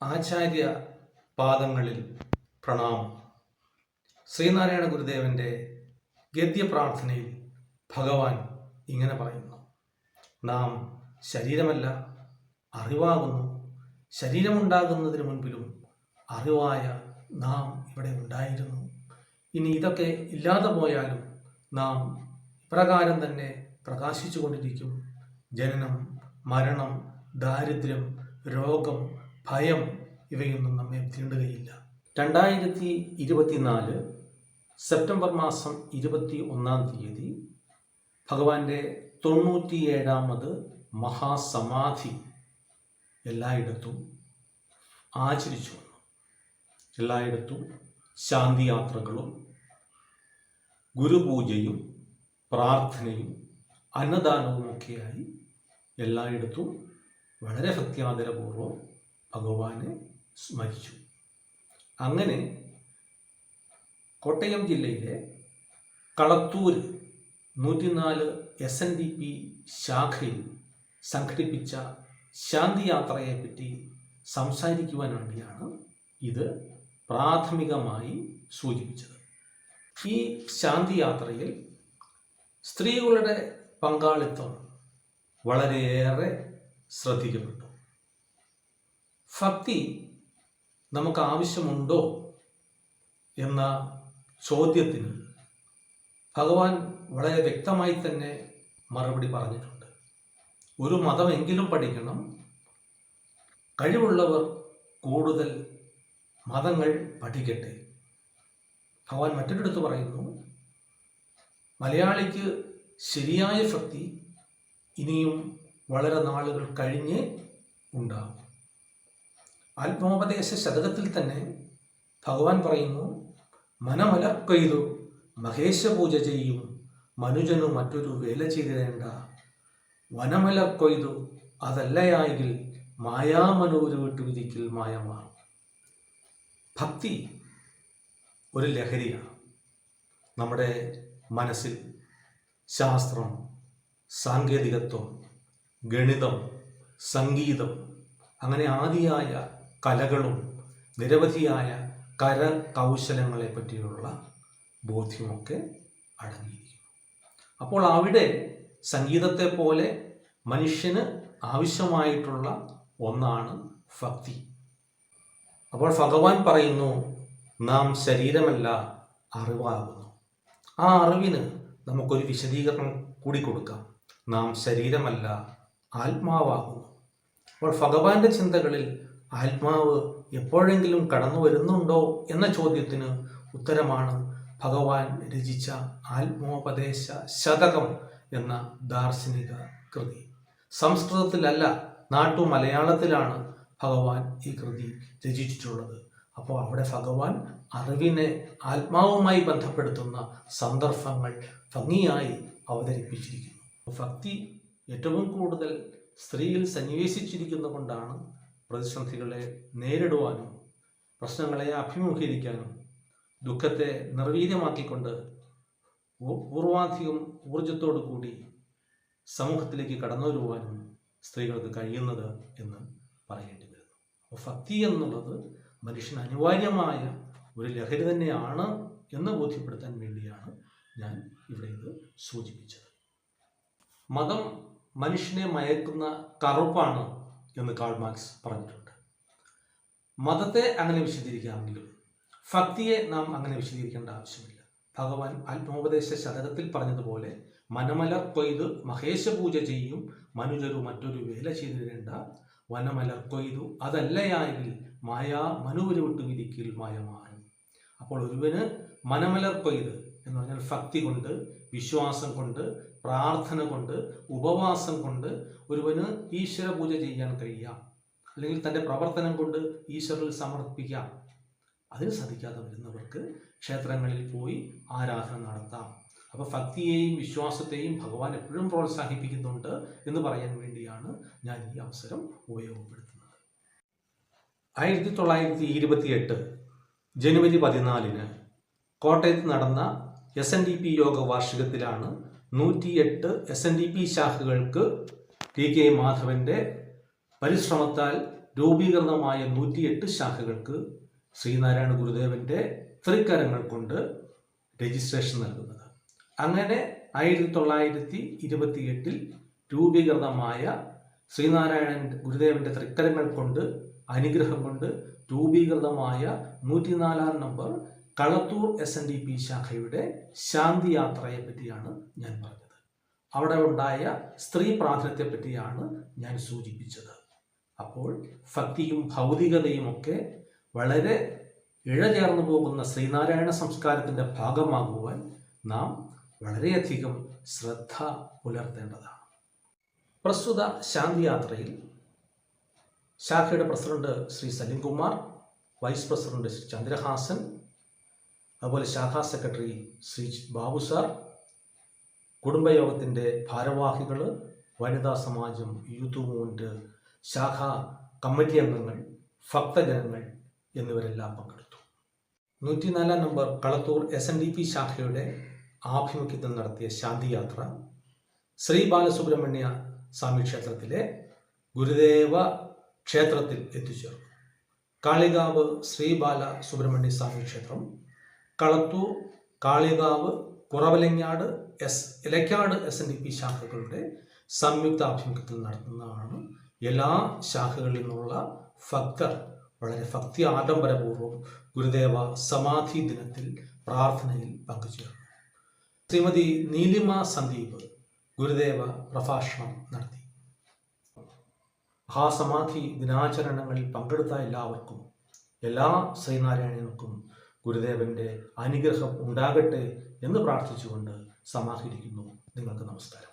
ആചാര്യ പാദങ്ങളിൽ പ്രണാമം. ശ്രീനാരായണ ഗുരുദേവന്റെ ഗദ്യപ്രാർത്ഥനയിൽ ഭഗവാൻ ഇങ്ങനെ പറയുന്നു: നാം ശരീരമല്ല, അറിവാകുന്നു. ശരീരമുണ്ടാകുന്നതിന് മുൻപിലും അറിവായ നാം ഇവിടെ ഉണ്ടായിരുന്നു. ഇനി ഇതൊക്കെ ഇല്ലാതെ പോയാലും നാം ഇപ്രകാരം തന്നെ പ്രകാശിച്ചു കൊണ്ടിരിക്കും. ജനനം, മരണം, ദാരിദ്ര്യം, രോഗം, ഭയം ഇവയൊന്നും നമ്മെ തീണ്ടുകയില്ല. 2024 സെപ്റ്റംബർ മാസം 21 ഭഗവാന്റെ 97ാമത് മഹാസമാധി എല്ലായിടത്തും ആചരിച്ചു വന്നു. എല്ലായിടത്തും ശാന്തിയാത്രകളും ഗുരുപൂജയും പ്രാർത്ഥനയും അന്നദാനവുമൊക്കെയായി എല്ലായിടത്തും വളരെ ഭക്ത്യാദരപൂർവ്വം ഭഗവാനെ സ്മരിച്ചു. അങ്ങനെ കോട്ടയം ജില്ലയിലെ കളത്തൂർ 104 SNDP ശാഖയിൽ സംഘടിപ്പിച്ച ശാന്തിയാത്രയെപ്പറ്റി സംസാരിക്കുവാൻ വേണ്ടിയാണ് ഇത് പ്രാഥമികമായി സൂചിപ്പിച്ചത്. ഈ ശാന്തിയാത്രയിൽ സ്ത്രീകളുടെ പങ്കാളിത്തം വളരെയേറെ ശ്രദ്ധിക്കപ്പെട്ടു. ഭക്തി നമുക്ക് ആവശ്യമുണ്ടോ എന്ന ചോദ്യത്തിന് ഭഗവാൻ വളരെ വ്യക്തമായി തന്നെ മറുപടി പറഞ്ഞിട്ടുണ്ട്. ഒരു മതമെങ്കിലും പഠിക്കണം, കഴിവുള്ളവർ കൂടുതൽ മതങ്ങൾ പഠിക്കട്ടെ. ഭഗവാൻ മറ്റൊരിടത്ത് പറയുന്നു, മലയാളിക്ക് ശരിയായ ഭക്തി ഇനിയും വളരെ നാളുകൾ കഴിഞ്ഞേ ഉണ്ടാകും. ആത്മോപദേശ ശതകത്തിൽ തന്നെ ഭഗവാൻ പറയുന്നു, മനമലക്കൊയ്തു മഹേശപൂജ ചെയ്യും മനുജനു മറ്റൊരു വേല ചെയ്തിടേണ്ട. വനമലക്കൊയ്തു അതല്ലയായെങ്കിൽ മായാമനൂര് വിട്ടു വിധിക്കൽ മായമാറും. ഭക്തി ഒരു ലഹരിയാണ്. നമ്മുടെ മനസ്സിൽ ശാസ്ത്രം, സാങ്കേതികത്വം, ഗണിതം, സംഗീതം, അങ്ങനെ ആദിയായ കലകളും നിരവധിയായ കരകൗശലങ്ങളെ പറ്റിയുള്ള ബോധ്യമൊക്കെ അടങ്ങിയിരിക്കുന്നു. അപ്പോൾ അവിടെ സംഗീതത്തെ പോലെ മനുഷ്യന് ആവശ്യമായിട്ടുള്ള ഒന്നാണ് ഭക്തി. അപ്പോൾ ഭഗവാൻ പറയുന്നു, നാം ശരീരമല്ല, അറിവാകുന്നു. ആ അറിവിന് നമുക്കൊരു വിശദീകരണം കൂടി കൊടുക്കാം. നാം ശരീരമല്ല, ആത്മാവാകുന്നു. അപ്പോൾ ഭഗവാന്റെ ചിന്തകളിൽ ആത്മാവ് എപ്പോഴെങ്കിലും കടന്നു വരുന്നുണ്ടോ എന്ന ചോദ്യത്തിന് ഉത്തരമാണ് ഭഗവാൻ രചിച്ച ആത്മോപദേശ ശതകം എന്ന ദാർശനിക കൃതി. സംസ്കൃതത്തിലല്ല, നാട്ടു മലയാളത്തിലാണ് ഭഗവാൻ ഈ കൃതി രചിച്ചിട്ടുള്ളത്. അപ്പോൾ അവിടെ ഭഗവാൻ അറിവിനെ ആത്മാവുമായി ബന്ധപ്പെടുത്തുന്ന സന്ദർഭങ്ങൾ ഭംഗിയായി അവതരിപ്പിച്ചിരിക്കുന്നു. ഭക്തി ഏറ്റവും കൂടുതൽ സ്ത്രീയിൽ സന്നിവേശിച്ചിരിക്കുന്നത് കൊണ്ടാണ് പ്രതിസന്ധികളെ നേരിടുവാനും പ്രശ്നങ്ങളെ അഭിമുഖീകരിക്കാനും ദുഃഖത്തെ നിർവീര്യമാക്കിക്കൊണ്ട് പൂർവാധികം ഊർജത്തോടു കൂടി സമൂഹത്തിലേക്ക് കടന്നു വരുവാനും സ്ത്രീകൾക്ക് കഴിയുന്നത് എന്ന് പറയേണ്ടി വരുന്നു. അപ്പോൾ ഭക്തി എന്നുള്ളത് മനുഷ്യന് അനിവാര്യമായ ഒരു ലഹരി തന്നെയാണ് എന്ന് ബോധ്യപ്പെടുത്താൻ വേണ്ടിയാണ് ഞാൻ ഇവിടെ ഇത് സൂചിപ്പിച്ചത്. മതം മനുഷ്യനെ മയക്കുന്ന കറുപ്പാണ് എന്ന് കാൾ മാർക്സ് പറഞ്ഞിട്ടുണ്ട്. മതത്തെ അങ്ങനെ വിശദീകരിക്കാമെങ്കിലും ഭക്തിയെ നാം അങ്ങനെ വിശദീകരിക്കേണ്ട ആവശ്യമില്ല. ഭഗവാൻ ആത്മോപദേശ ശതകത്തിൽ പറഞ്ഞതുപോലെ, മനമലർ കൊയ്തു മഹേശപൂജ ചെയ്യും മനുജരു മറ്റൊരു വേല ചെയ്തിടേണ്ട. വനമലർ കൊയ്തു അതല്ലയായെങ്കിൽ മായാ മനുവര് വിട്ടു വിധിക്കൽ മായമാറും. അപ്പോൾ ഒരുവന് മനമലർ കൊയ്ത് എന്ന് പറഞ്ഞാൽ ഭക്തി കൊണ്ട്, വിശ്വാസം കൊണ്ട്, പ്രാർത്ഥന കൊണ്ട്, ഉപവാസം കൊണ്ട് ഒരുവന് ഈശ്വര പൂജ ചെയ്യാൻ കഴിയാം, അല്ലെങ്കിൽ തൻ്റെ പ്രവർത്തനം കൊണ്ട് ഈശ്വരനിൽ സമർപ്പിക്കാം. അതിന് സാധിക്കാതെ വരുന്നവർക്ക് ക്ഷേത്രങ്ങളിൽ പോയി ആരാധന നടത്താം. അപ്പോൾ ഭക്തിയെയും വിശ്വാസത്തെയും ഭഗവാൻ എപ്പോഴും പ്രോത്സാഹിപ്പിക്കുന്നുണ്ട് എന്ന് പറയാൻ വേണ്ടിയാണ് ഞാൻ ഈ അവസരം ഉപയോഗപ്പെടുത്തുന്നത്. 1928 ജനുവരി 14 കോട്ടയത്ത് നടന്ന SNDP യോഗ വാർഷികത്തിലാണ് 108 SNDP ശാഖകൾക്ക് ടി കെ മാധവന്റെ പരിശ്രമത്താൽ രൂപീകൃതമായ 108 ശാഖകൾക്ക് ശ്രീനാരായണ ഗുരുദേവന്റെ തൃക്കരങ്ങൾ കൊണ്ട് രജിസ്ട്രേഷൻ നൽകുന്നത്. അങ്ങനെ 1928 രൂപീകൃതമായ ശ്രീനാരായണൻ ഗുരുദേവന്റെ തൃക്കരങ്ങൾ കൊണ്ട് അനുഗ്രഹം കൊണ്ട് രൂപീകൃതമായ 104 നമ്പർ കളത്തൂർ SNDP ശാഖയുടെ ശാന്തി യാത്രയെ പറ്റിയാണ് ഞാൻ പറഞ്ഞത്. അവിടെ ഉണ്ടായ സ്ത്രീ പ്രാതിനിധ്യത്തെ പറ്റിയാണ് ഞാൻ സൂചിപ്പിച്ചത്. അപ്പോൾ ഭക്തിയും ഭൗതികതയും ഒക്കെ വളരെ ഇഴചേർന്നു പോകുന്ന ശ്രീനാരായണ സംസ്കാരത്തിൻ്റെ ഭാഗമാകുവാൻ നാം വളരെയധികം ശ്രദ്ധ പുലർത്തേണ്ടതാണ്. പ്രസ്തുത ശാന്തി യാത്രയിൽ ശാഖയുടെ president Shri Salimkumar, vice president Shri Chandrahasan, അതുപോലെ ശാഖാ സെക്രട്ടറി ശ്രീ ബാബു സാർ, കുടുംബയോഗത്തിൻ്റെ ഭാരവാഹികൾ, വനിതാ സമാജം, യൂത്ത് മൂവ്മെൻറ്റ്, ശാഖാ കമ്മിറ്റി അംഗങ്ങൾ, ഭക്തജനങ്ങൾ എന്നിവരെല്ലാം പങ്കെടുത്തു. 104 നമ്പർ കളത്തൂർ SNDP ശാഖയുടെ ആഭിമുഖ്യത്തിൽ നടത്തിയ ശാന്തി യാത്ര ശ്രീ ബാലസുബ്രഹ്മണ്യ സ്വാമി ക്ഷേത്രത്തിലെ ഗുരുദേവ ക്ഷേത്രത്തിൽ എത്തിച്ചേർന്നു. കാളികാവ് ശ്രീ ബാലസുബ്രഹ്മണ്യ സ്വാമി ക്ഷേത്രം, കളത്തൂർ, കാളികാവ്, കുറവലങ്ങാട്, ഇലക്കാട് SNDP ശാഖകളുടെ സംയുക്ത ആഭിമുഖ്യത്തിൽ നടത്തുന്നതാണ്. എല്ലാ ശാഖകളിൽ നിന്നുള്ള ഭക്തർ വളരെ ഭക്തി ആഡംബരപൂർവ്വം ഗുരുദേവ സമാധി ദിനത്തിൽ പ്രാർത്ഥനയിൽ പങ്കുചേർന്നു. ശ്രീമതി നീലിമ സന്ദീപ് ഗുരുദേവ പ്രഭാഷണം നടത്തി. മഹാസമാധി ദിനാചരണങ്ങളിൽ പങ്കെടുത്ത എല്ലാവർക്കും, എല്ലാ ശ്രീനാരായണനും ഗുരുദേവന്റെ അനുഗ്രഹം ഉണ്ടാകട്ടെ എന്ന് പ്രാർത്ഥിച്ചുകൊണ്ട് സമാഹരിക്കുന്നു. നിങ്ങൾക്ക് നമസ്കാരം.